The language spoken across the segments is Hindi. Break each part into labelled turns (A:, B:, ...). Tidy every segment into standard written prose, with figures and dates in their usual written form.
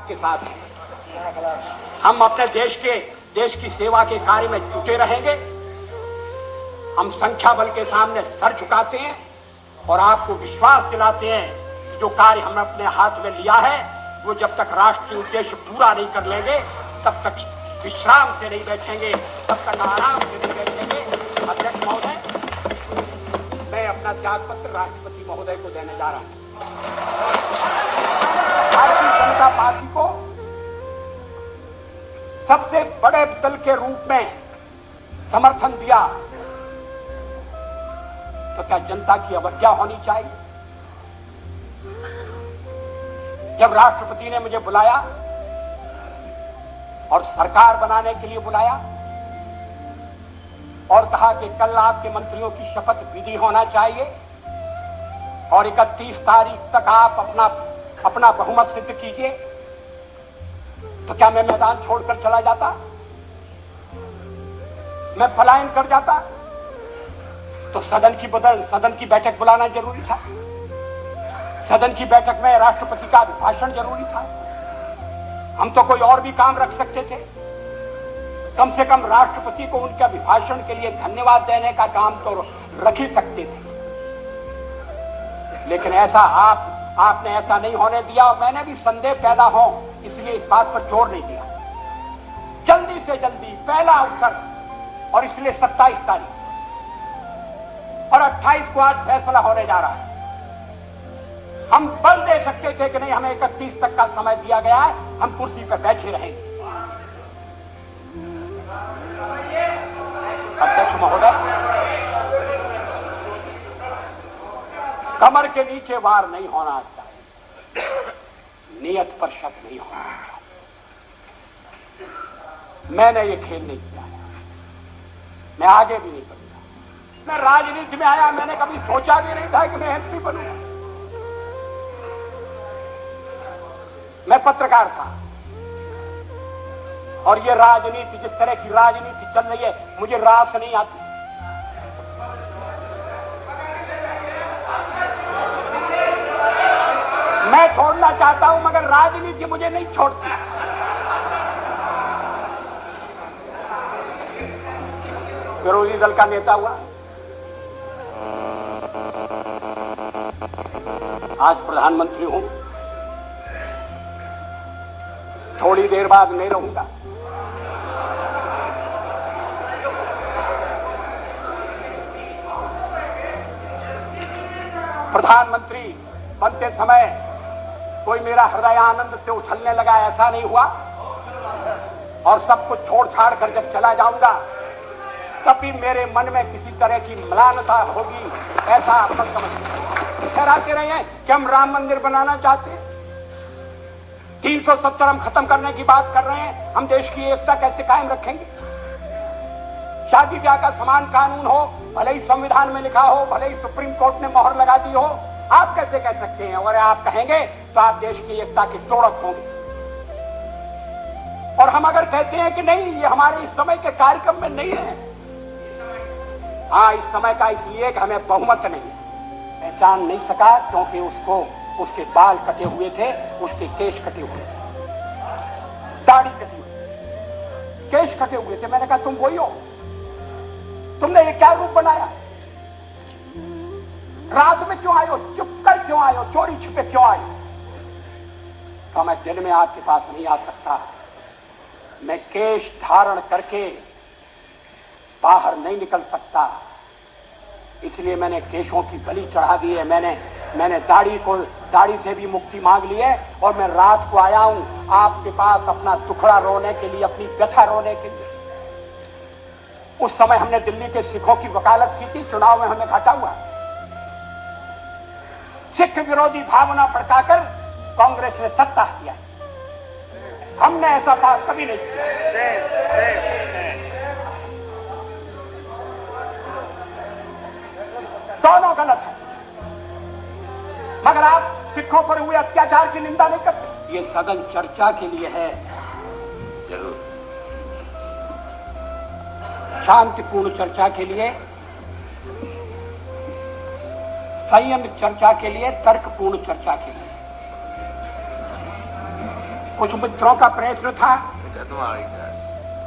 A: के साथ हम अपने देश की सेवा के कार्य में जुटे रहेंगे। हम संख्या बल के सामने सर झुकाते हैं और आपको विश्वास दिलाते हैं कि जो कार्य हमने अपने हाथ में लिया है वो जब तक राष्ट्रीय उद्देश्य पूरा नहीं कर लेंगे तब तक विश्राम से नहीं बैठेंगे, तब तक आराम से नहीं बैठेंगे। अध्यक्ष महोदय, मैं अपना त्याग पत्र राष्ट्रपति महोदय को देने जा रहा हूं। भारतीय जनता पार्टी को सबसे बड़े दल के रूप में समर्थन दिया तो क्या जनता की अवज्ञा होनी चाहिए? जब राष्ट्रपति ने मुझे बुलाया और सरकार बनाने के लिए बुलाया और कहा कि कल आपके मंत्रियों की शपथ विधि होना चाहिए और 31 तारीख तक आप अपना बहुमत सिद्ध कीजिए, तो क्या मैं मैदान छोड़कर चला जाता? मैं पलायन कर जाता? तो सदन की बैठक बुलाना जरूरी था। सदन की बैठक में राष्ट्रपति का अभिभाषण जरूरी था। हम तो कोई और भी काम रख सकते थे। कम से कम राष्ट्रपति को उनके अभिभाषण के लिए धन्यवाद देने का काम तो रख ही सकते थे। लेकिन ऐसा आपने ऐसा नहीं होने दिया और मैंने भी संदेह पैदा हो इसलिए इस बात पर जोर नहीं दिया। जल्दी से जल्दी पहला अवसर और इसलिए 27 तारीख और 28 को आज फैसला होने जा रहा है। हम बल दे सकते थे कि नहीं, हमें 31 तक का समय दिया गया है, हम कुर्सी पर बैठे रहेंगे। अध्यक्ष महोदय, कमर के नीचे वार नहीं होना चाहिए, नियत पर शक नहीं होना चाहिए। मैंने ये खेल नहीं किया है, मैं आगे भी नहीं करूंगा। मैं राजनीति में आया, मैंने कभी सोचा भी नहीं था कि मैं एमपी बनूंगा। मैं पत्रकार था और ये राजनीति, जिस तरह की राजनीति चल रही है, मुझे रास नहीं आती। मैं छोड़ना चाहता हूं मगर राजनीति मुझे नहीं छोड़ती। विरोधी दल का नेता हुआ, आज प्रधानमंत्री हूं, थोड़ी देर बाद नहीं रहूंगा। प्रधानमंत्री बनते समय कोई मेरा हृदय आनंद से उछलने लगा, ऐसा नहीं हुआ। और सब कुछ छोड़ छाड़ कर जब चला जाऊंगा तब भी मेरे मन में किसी तरह की म्लानता होगी, ऐसा आप सब समझते। ठहराते रहे हैं कि हम राम मंदिर बनाना चाहते हैं, 370 हम खत्म करने की बात कर रहे हैं, हम देश की एकता कैसे कायम रखेंगे? शादी ब्याह का समान कानून हो, भले ही संविधान में लिखा हो, भले ही सुप्रीम कोर्ट ने मोहर लगा दी हो, आप कैसे कह सकते हैं? और आप कहेंगे तो आप देश की एकता की तोड़क होंगे। और हम अगर कहते हैं कि नहीं, ये हमारे इस समय के कार्यक्रम में नहीं है, हाँ इस समय का इसलिए कि हमें बहुमत नहीं है, पहचान नहीं सका क्योंकि उसके बाल कटे हुए थे, उसके केश कटे हुए थे, दाढ़ी कटी हुई, केश कटे हुए थे। मैंने कहा तुम वही हो, तुमने ये क्या रूप बनाया? रात में क्यों आए हो? चुप कर क्यों आए हो? चोरी छुपे क्यों आए हो? तो मैं दिन में आपके पास नहीं आ सकता, मैं केश धारण करके बाहर नहीं निकल सकता, इसलिए मैंने केशों की बलि चढ़ा दी है। मैंने दाढ़ी से भी मुक्ति मांग ली है और मैं रात को आया हूं आपके पास अपना दुखड़ा रोने के लिए, अपनी व्यथा रोने के लिए। उस समय हमने दिल्ली के सिखों की वकालत की थी, चुनाव में हमें घाटा हुआ। सिख विरोधी भावना भड़काकर कांग्रेस ने सत्ता किया, हमने ऐसा बात कभी नहीं किया। दोनों गलत है, मगर आप सिखों पर हुए अत्याचार की निंदा नहीं करते। ये सदन चर्चा के लिए है,
B: जरूर
A: शांतिपूर्ण चर्चा के लिए, संयम चर्चा के लिए, तर्कपूर्ण चर्चा के लिए। कुछ मित्रों का प्रयत्न था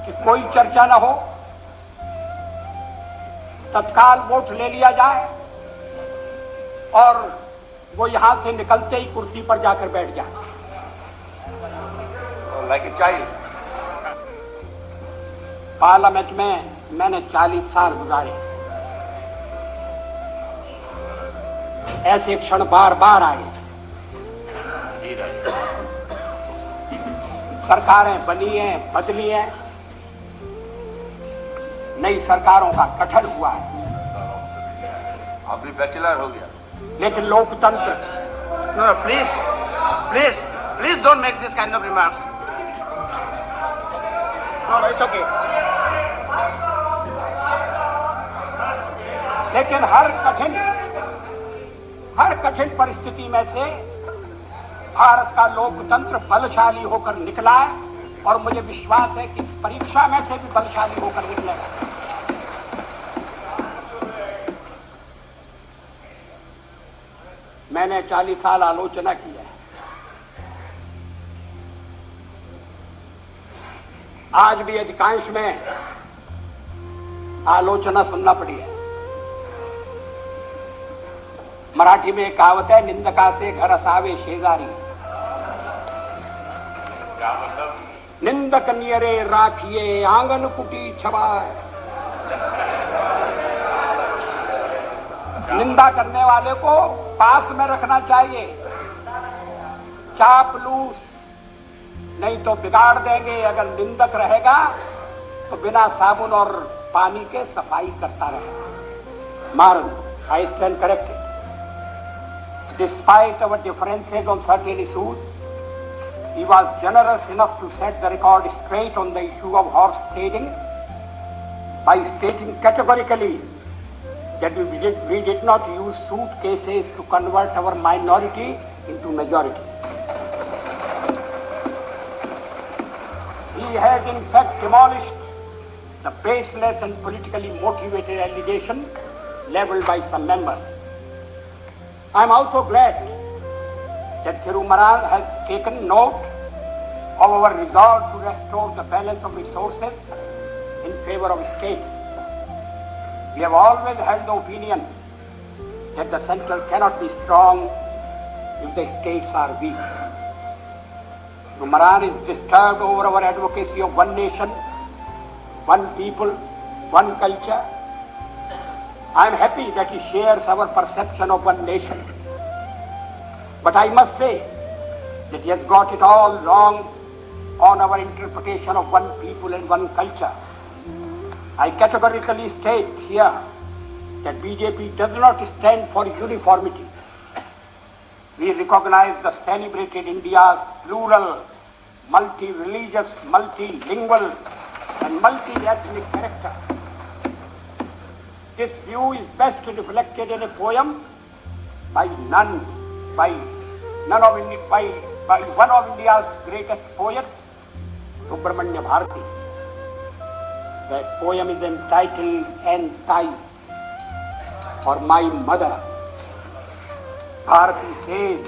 A: कि कोई चर्चा न हो, तत्काल वोट ले लिया जाए और वो यहां से निकलते ही कुर्सी पर जाकर बैठ जाए।
B: Like a child.
A: पार्लियामेंट में मैंने 40 साल गुजारे, ऐसे क्षण बार बार आए। सरकारें बनी हैं, बदली हैं, नई सरकारों का गठन हुआ है।
B: आप भी बैचलर हो गया।
A: लेकिन लोकतंत्र,
C: No, please, please don't make this kind of remarks. No, it's okay.
A: लेकिन हर कठिन परिस्थिति में से भारत का लोकतंत्र बलशाली होकर निकला है और मुझे विश्वास है कि परीक्षा में से भी बलशाली होकर निकलेगा। मैंने 40 साल आलोचना की है। आज भी अधिकांश में आलोचना सुनना पड़ी है। मराठी में एक कहावत है, निंदका से घर असावे शेजारी। निंदक नियरे राखिए आंगन कुटी छवाए। निंदा करने वाले को पास में रखना चाहिए, चापलूस नहीं तो बिगाड़ देंगे। अगर निंदक रहेगा तो बिना साबुन और पानी के सफाई करता रहेगा। मारन, I stand corrected. Despite our differences on certain issues, he was generous enough to set the record straight on the issue of horse trading by stating categorically that we did not use suitcases to convert our minority into majority. He has in fact demolished the baseless and politically motivated allegation leveled by some members. I am also glad that Thirumaran has taken note of our resolve to restore the balance of resources in favor of states. We have always held the opinion that the central cannot be strong if the states are weak. Thirumaran is disturbed over our advocacy of one nation, one people, one culture. I am happy that he shares our perception of one nation. But I must say that he has got it all wrong on our interpretation of one people and one culture. I categorically state here that BJP does not stand for uniformity. We recognize the celebrated India's plural, multi-religious, multilingual and multi-ethnic character. This view is best reflected in a poem by one of India's greatest poets, Subramanya Bharati. The poem is entitled Anti, for my mother. Bharati says,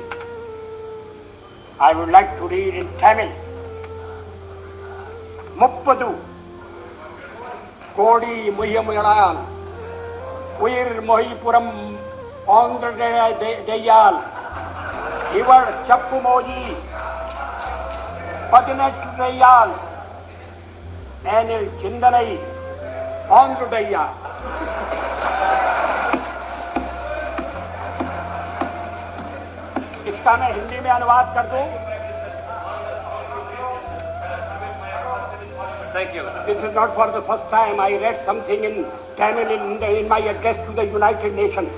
A: I would like to read in Tamil. Muppadu Kodi Muyamuyalayan Uir Mohipuram Andra Deyal Ivar Chappumoji Patinet Deyal Anil Chindanai Andra Deyal. इसका मैं हिंदी में अनुवाद कर दूं।
B: Thank you.
A: This is not for the first time. I read something in Tamil in my address to the United Nations.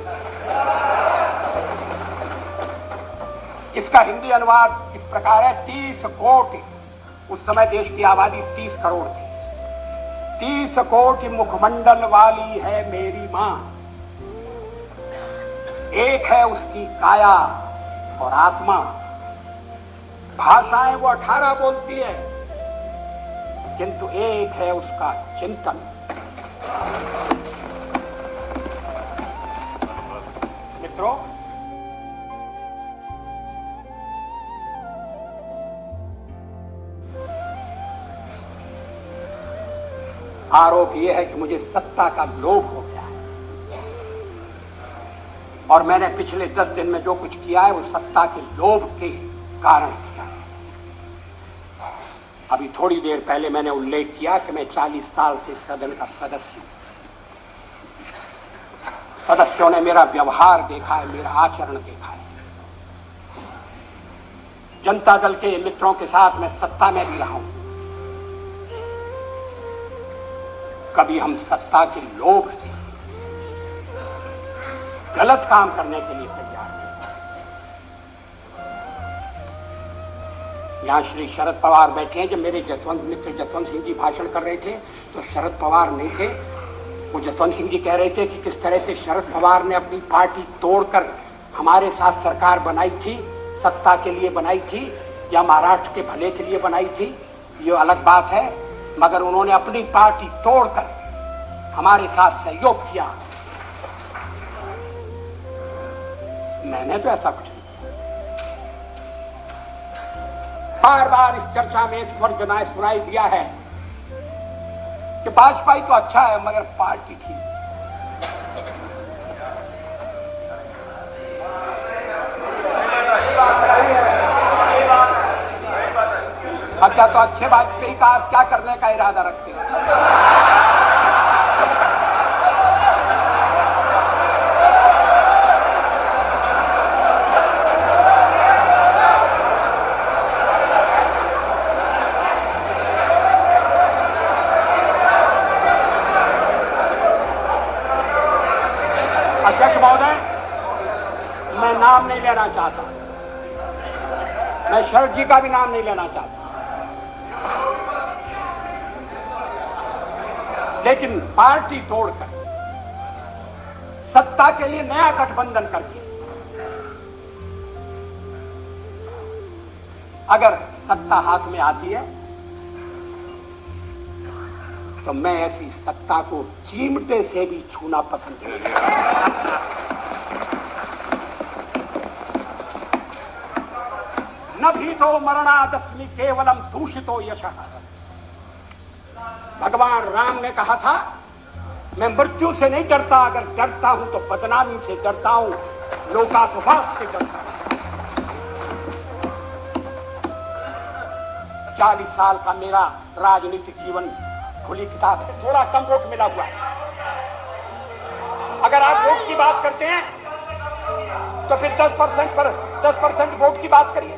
A: इसका हिंदी अनुवाद इस प्रकार है, 30 कोटि, उस समय देश की आबादी 30 करोड़ थी। 30 कोटि मुखमंडल वाली है मेरी माँ, एक है उसकी काया और आत्मा, भाषाएं वो 18 बोलती है, किंतु एक है उसका चिंतन। मित्रों, आरोप यह है कि मुझे सत्ता का लोभ हो गया है और मैंने पिछले 10 दिन में जो कुछ किया है वो सत्ता के लोभ के कारण किया है। अभी थोड़ी देर पहले मैंने उल्लेख किया कि मैं 40 साल से सदन का सदस्य हूं। सदस्यों ने मेरा व्यवहार देखा है, मेरा आचरण देखा है। जनता दल के मित्रों के साथ मैं सत्ता में भी रहा हूं। कभी हम सत्ता के लोभ से गलत काम करने के लिए तैयार नहीं। यहां श्री शरद पवार बैठे हैं। जब मेरे मित्र जसवंत सिंह जी भाषण कर रहे थे तो शरद पवार नहीं थे। वो जसवंत सिंह जी कह रहे थे कि किस तरह से शरद पवार ने अपनी पार्टी तोड़कर हमारे साथ सरकार बनाई थी, सत्ता के लिए बनाई थी या महाराष्ट्र के भले के लिए बनाई थी, ये अलग बात है, मगर उन्होंने अपनी पार्टी तोड़कर हमारे साथ सहयोग किया। मैंने तो ऐसा कुछ नहीं। बार बार इस चर्चा में स्वर सुनाई दिया है कि वाजपेयी तो अच्छा है मगर पार्टी ठीक। अच्छा, तो अच्छे वाजपेयी का आप क्या करने का इरादा रखते हैं? अध्यक्ष महोदय, मैं नाम नहीं लेना चाहता, मैं शरद जी का भी नाम नहीं लेना चाहता, लेकिन पार्टी तोड़कर सत्ता के लिए नया गठबंधन करके अगर सत्ता हाथ में आती है तो मैं ऐसी सत्ता को चिमटे से भी छूना पसंद नहीं करता। न भी तो मरणादस्मि केवलम दूषितो यशः। भगवान राम ने कहा था, मैं मृत्यु से नहीं डरता, अगर डरता हूं तो बदनामी से डरता हूं, लोकापवाद से डरता हूं। 40 साल का मेरा राजनीतिक जीवन खुली किताब है। थोड़ा कम वोट मिला हुआ है। अगर आप वोट की बात करते हैं तो फिर 10% पर 10% वोट की बात करिए।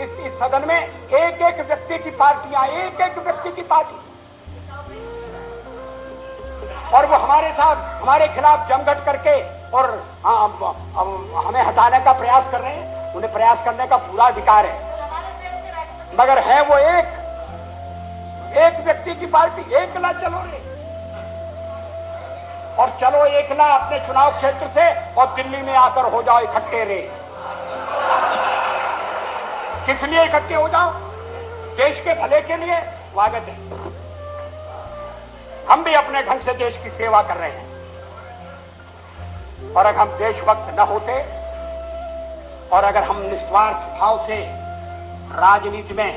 A: इस सदन में एक एक व्यक्ति की पार्टियां, एक एक व्यक्ति की पार्टी, और वो हमारे साथ हमारे खिलाफ जमघट करके और हमें हटाने का प्रयास कर रहे हैं। उन्हें प्रयास करने का पूरा अधिकार है, मगर है वो एक व्यक्ति की पार्टी। एकला चलो रे, और चलो एकला अपने चुनाव क्षेत्र से और दिल्ली में आकर हो जाओ इकट्ठे रे। किस लिए इकट्ठे हो जाओ? देश के भले के लिए। स्वागत है, हम भी अपने ढंग से देश की सेवा कर रहे हैं, और अगर हम देशभक्त न होते और अगर हम निस्वार्थ भाव से राजनीति में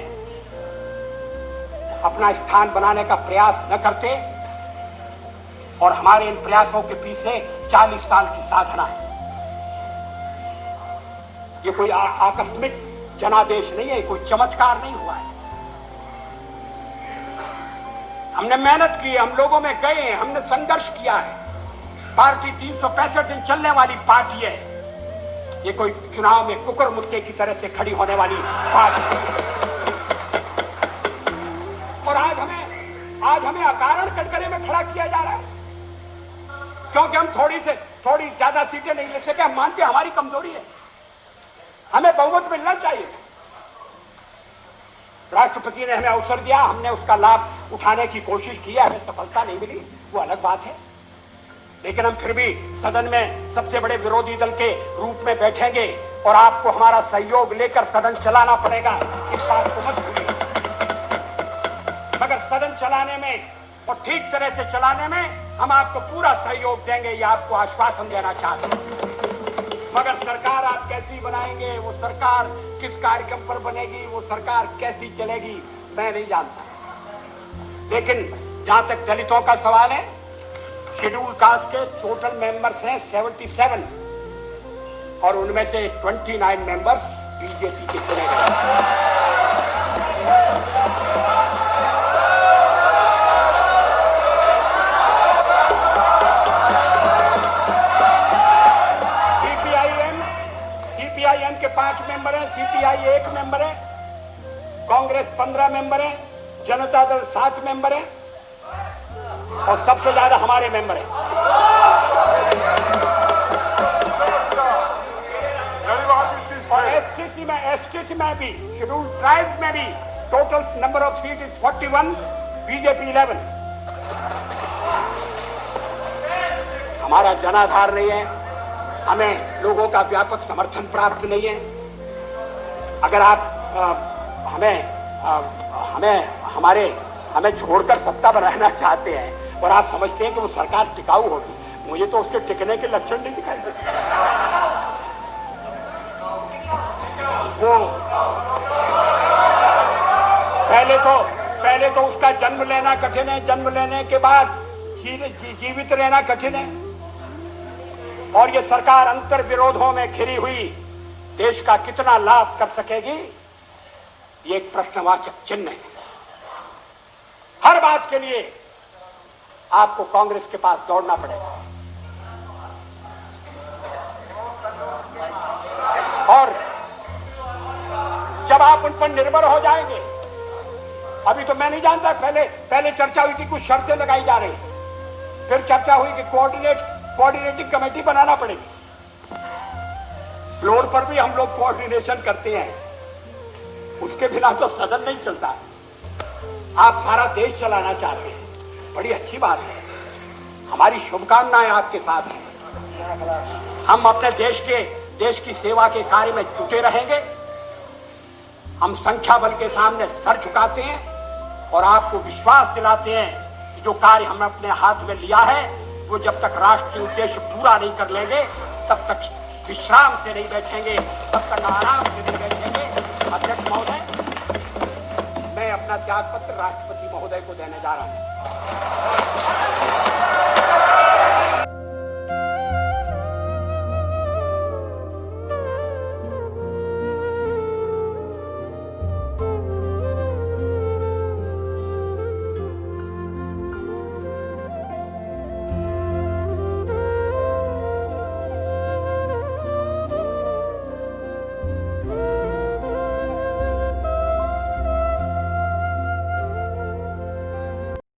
A: अपना स्थान बनाने का प्रयास न करते, और हमारे इन प्रयासों के पीछे 40 साल की साधना है। ये कोई आकस्मिक जनादेश नहीं है, कोई चमत्कार नहीं हुआ है। हमने मेहनत की, हम लोगों में गए, हमने संघर्ष किया है। पार्टी 365 दिन चलने वाली पार्टी है। ये कोई चुनाव में कुकर मुक्के की तरह से खड़ी होने वाली पार्टी। और आज हमें अकारण कटघरे में खड़ा किया जा रहा है, क्योंकि हम थोड़ी ज्यादा सीटें नहीं ले सके। हम मानते हैं हमारी कमजोरी है, हमें बहुमत मिलना चाहिए। राष्ट्रपति ने हमें अवसर दिया, हमने उसका लाभ उठाने की कोशिश की है, हमें सफलता नहीं मिली, वो अलग बात है। लेकिन हम फिर भी सदन में सबसे बड़े विरोधी दल के रूप में बैठेंगे और आपको हमारा सहयोग लेकर सदन चलाना पड़ेगा, इस बात को मत भूलिए। मगर सदन चलाने में और ठीक तरह से चलाने में हम आपको पूरा सहयोग देंगे, ये आपको आश्वासन देना चाहते हैं। मगर सरकार आप कैसी बनाएंगे, वो सरकार किस कार्यक्रम पर बनेगी, वो सरकार कैसी चलेगी, मैं नहीं जानता। लेकिन जहां तक दलितों का सवाल है, शेड्यूल कास्ट के टोटल मेंबर्स हैं 77 और उनमें से 29 मेंबर्स बीजेपी के चुने गए। सीपीआईएम के 5 मेंबर हैं, सीपीआई 1 मेंबर है, कांग्रेस 15 मेंबर है, जनता दल 7 मेंबर है और सबसे ज्यादा हमारे मेंबर हैं। और एसटीसी में भी, शेड्यूल ट्राइब्स में भी total number of seat is 41, BJP 11। हमारा जनाधार नहीं है, हमें लोगों का व्यापक समर्थन प्राप्त नहीं है। अगर आप हमें छोड़कर सत्ता बनाना चाहते हैं और आप समझते हैं कि वो सरकार टिकाऊ होगी, मुझे तो उसके टिकने के लक्षण नहीं दिखाई देते। वो पहले तो उसका जन्म लेना कठिन है, जन्म लेने के बाद जीवित रहना कठिन है। और ये सरकार अंतर विरोधों में घिरी हुई देश का कितना लाभ कर सकेगी, ये एक प्रश्नवाचक चिन्ह है। हर बात के लिए आपको कांग्रेस के पास दौड़ना पड़ेगा और जब आप उन पर निर्भर हो जाएंगे, अभी तो मैं नहीं जानता, पहले चर्चा हुई थी, कुछ शर्तें लगाई जा रही, फिर चर्चा हुई कि कोऑर्डिनेटिंग कमेटी बनाना पड़ेगी। फ्लोर पर भी हम लोग कोऑर्डिनेशन करते हैं, उसके बिना तो सदन नहीं चलता। आप सारा देश चलाना चाहते हैं, बड़ी अच्छी बात है, हमारी शुभकामनाएं आपके साथ हैं। हम अपने देश की सेवा के कार्य में जुटे रहेंगे। हम संख्या बल के सामने सर झुकाते हैं और आपको विश्वास दिलाते हैं कि जो कार्य हमने अपने हाथ में लिया है, वो जब तक राष्ट्रीय उद्देश्य पूरा नहीं कर लेंगे, तब तक विश्राम से नहीं बैठेंगे, तब तक आराम से नहीं बैठेंगे। अध्यक्ष महोदय, मैं अपना त्याग पत्र राष्ट्रपति महोदय को देने जा रहा हूं।